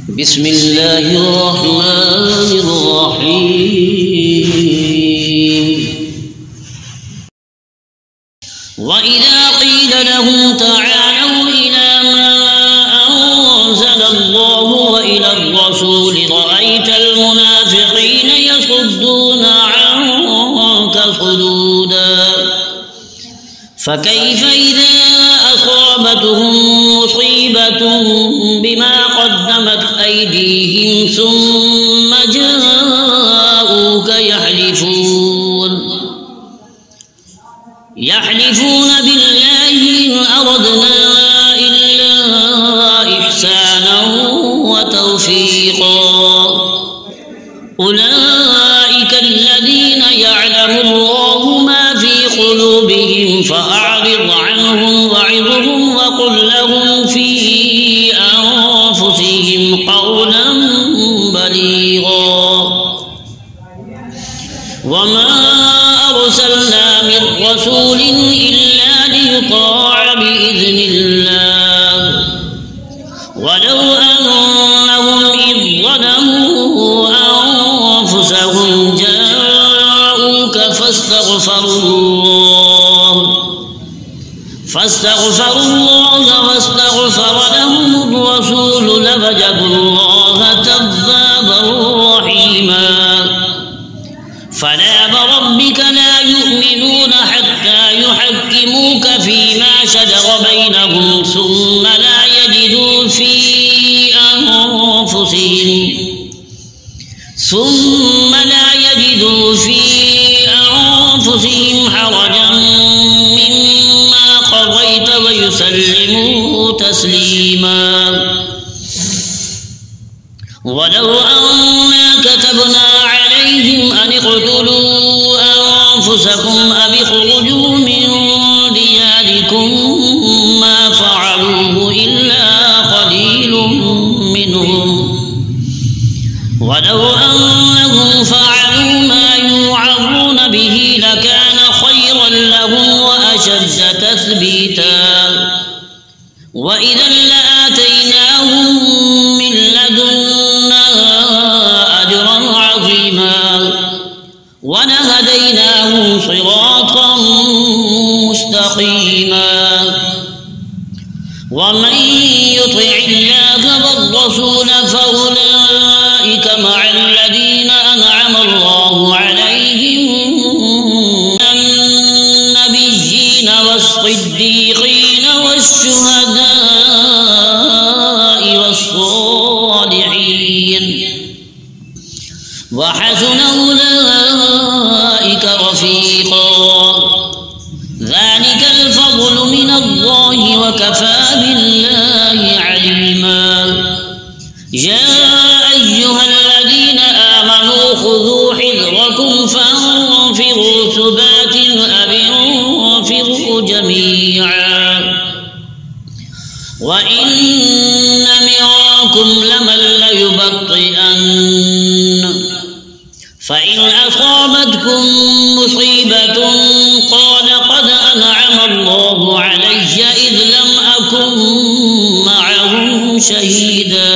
बिस्मिल्लाहिर्रहमानिर्रहीम। वइज़ा क़ील लहुम तआलौ इला मा अंज़लल्लाहु व इलर रसूल रअयतल मुनाफ़िक़ीन यसुद्दूना अन्का सुदूदा फकैफ़ इज़ा असाबतहुम मुसीबतुन बिमा क़द्दमत अयदीहिम सुम्मा जाऊक यहलिफून बिल्लाहि इन अरदना इल्ला इहसानन व तौफ़ीक़ा उलाइक अल्लज़ीना यअलमुल्लाहु मा फ़ी क़ुलूबिहिम फ़अअरिज़ अन्हुम वअज़िहुम वक़ुल लहुम फ़ी अनफ़ुसिहिम क़ौलन बलीग़ा वमा अरसलना मिन रसूलिन इल्ला लियुताअ बिइज़्निल्लाह वलौ अन्नहुम इज़ ज़लमू अनफुसहुम जाऊक फस्तग़फरुल्लाह वस्तग़फर लहुमुर रसूल लवजदुल्लाह तव्वाबन रहीमा फला वरब्बिक ला युमिनून हत्ता युहक्किमूक फीमा शजर बैनहुम सुम्मा ला यजिदू फी अनफुसिहिम हरजन मिम्मा क़ज़ैत व युसल्लिमू तस्लीमा वलौ अन्ना कतबना अलैहिम अन इक़्तुलू अनफुसकुम अव इख़्रुजू मिन दियारिकुम मा फ़अलूहु इल्ला क़लीलुम मिनहुम वलौ अन्नहुम फ़अलू मा युअज़ून बिही लकान ख़ैरन लहुम व अशद्द तस्बीता व इज़न लआतैनाहुम मिन लदुन्ना अजरन अज़ीमा व लहदैनाहुम सिरातन मुस्तक़ीमा वमन युतिइल्लाह वर्रसूल फउलाइक मअल्लज़ीना अनअम अल्लाहु अलैहिम मिनन नबिय्यीन वस्सिद्दीक़ीन वश्शुहदाኢ वस्सालिहीन वहसुन उलाइक रफ़ीक़ा ज़ालिकल फ़ज़्लु मिनल्लाहि वकफ़ा बिल्लाहि अलीमा या अय्युहल्लज़ीना आमनू ख़ुज़ू हिज़्रकुम फ़अन्फ़िरू सुबातिन अव इंफ़िरू जमीअन व इन्न मिनकुम लमन लयुबत्तिअन फ़इन असाबतकुम मुसीबतुन क़ाल क़द अनअम अल्लाहु अलय्य इज़ लम अकुन मअहुम शहीदा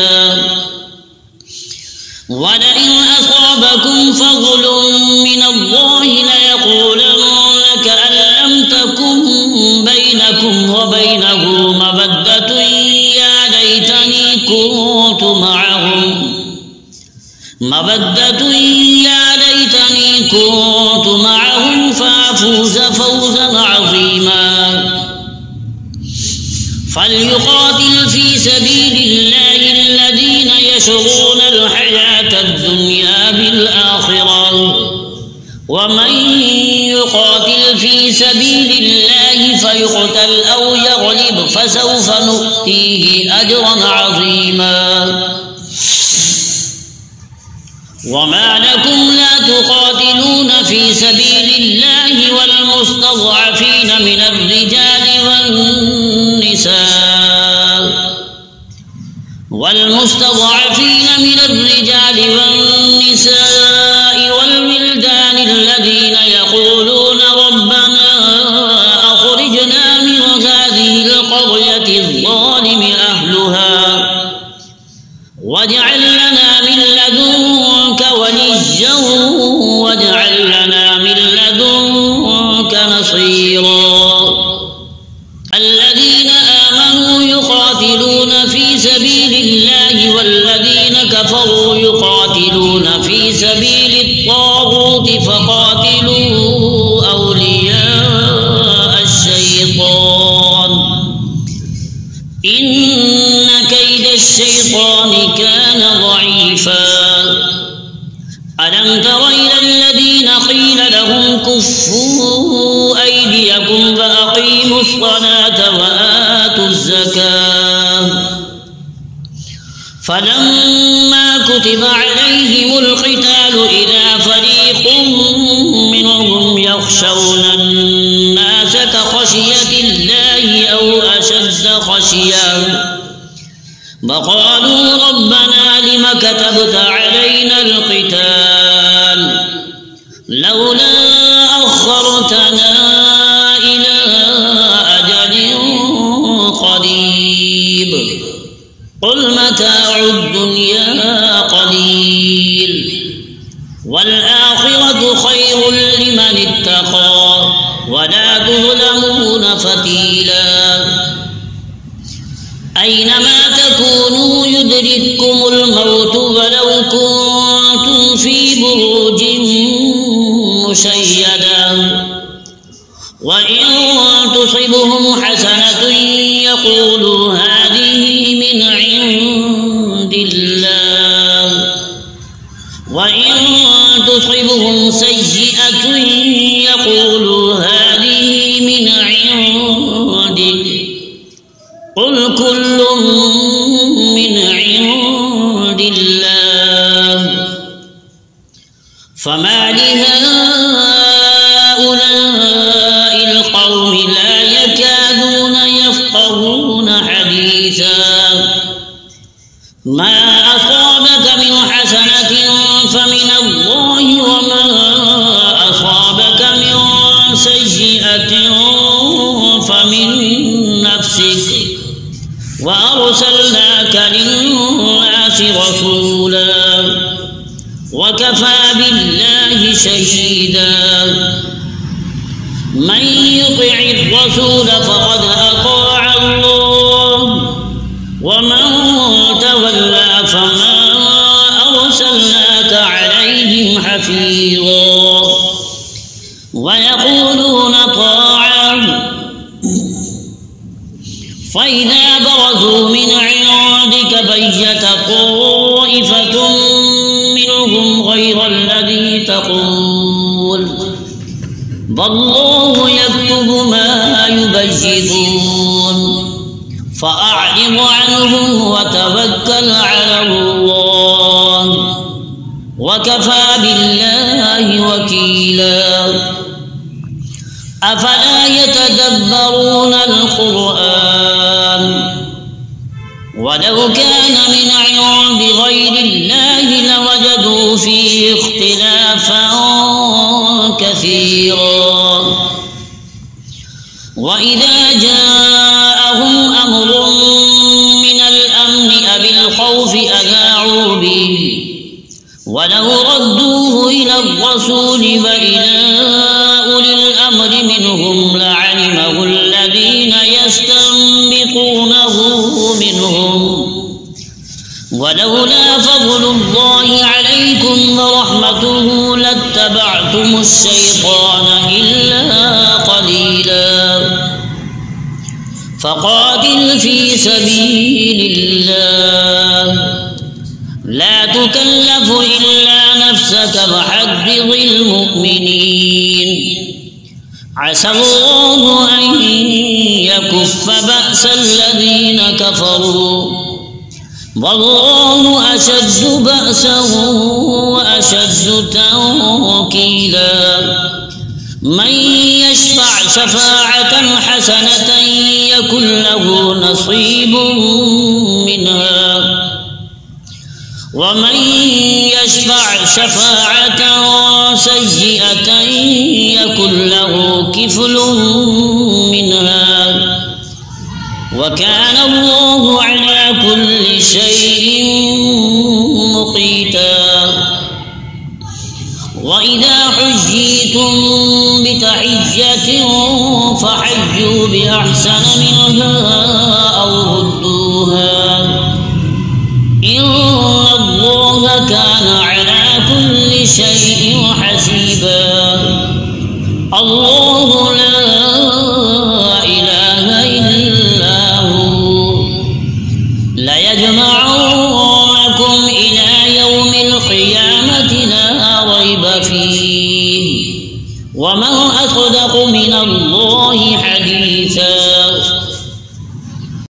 वलइन असाबकुम फ़ज़्लुन मिनल्लाहि लयक़ूलन्न कअन लम तकुन बैनकुम व बैनहु मवद्दतुन या लैतनी कुन्तु मअहुम फ़अफ़ूज़ फ़ौज़न अज़ीमा फ़ल्युक़ातिल फ़ी सबीलिल्लाहि الذين يشرون الحياة الدنيا بالآخرة ومن يقاتل في سبيل الله فيقتل أو يغلب فسوف نؤتيه أجرا عظيما وما لكم لا تقاتلون في سبيل الله والمستضعفين من الرجال والنساء والولدان الذين يقولون ربنا أخرجنا من هذه القرية الظالم أهلها واجعل لنا من لدنك وليا واجعل لنا من لدنك نصيرا. الذين آمنوا يقاتلون في سبيل الله والذين كفروا يقاتلون في سبيل الطاغوت فقاتلوا أولياء الشيطان إن كيد الشيطان كان ضعيفا. ألم تر إلى الذين قيل لهم كفوا أيديكم فأقيموا الصلاة وآتوا الزكاة فلما كتب عليهم القتال إذا فريق منهم يخشون الناس كخشية الله أو أشد خشية وقالوا ربنا لم كتبت علينا القتال لولا أخرتنا إلى أجل قريب قل متاع الدنيا قليل والآخرة خير لمن اتقى ولا تظلمون فتيلا. أينما تكونوا يدرككم الموت ولو كنتم في بروج مشيدة وإن تصبهم حسنة يقولوا هذه من عند الله وإن تصبهم سيئة يقولوا هذه من عندك قل كل من عند الله فما لهؤلاء القوم لا يكادون يفقهون حديثا. ما أصابك من حسنة فمن الله وما أصابك من سيئة فمن نفسك وأرسلناك للناس رسولا وكفى بالله شهيدا. من يطع الرسول فقد أطاع الله ومن تولى فما أرسلناك عليهم حفيظا. ويقولون طاعة فإذا برزوا من عندك بيت طائفة منهم غير الذي تقول والله يكتب ما يبيتون فأعرض عنهم وتوكل على الله وكفى بالله وكيلا. أفلا يتدبرون القرآن ولو كان من عند غير الله لوجدوا فيه اختلافا كثيرا. وإذا جاءهم أمر من الأمن أو الخوف أذاعوا به ولو ردوه إلى الرسول وإلى أولي الأمر منهم لعلمه الذين يستنبطونه منهم ولولا فضل الله عليكم ورحمته لاتبعتم الشيطان إلا قليلا. فقاتل في سبيل الله لا تكلف إلا نفسك وحرض المؤمنين عسى الله أن يكف بأس الذين كفروا والله أشد بأسا وأشد توكيلا. من يشفع شفاعة حسنة يكن له نصيب منها ومن يشفع شفاعة سيئة يكن له كفل منها وكان الله على كل شيء فأتوا بأحسن منها أو ردوها إن الله كان على كل شيء حسيبا. الله لا إله إلا هو ليجمعنكم إلى يوم القيامة لا ريب فيه ومن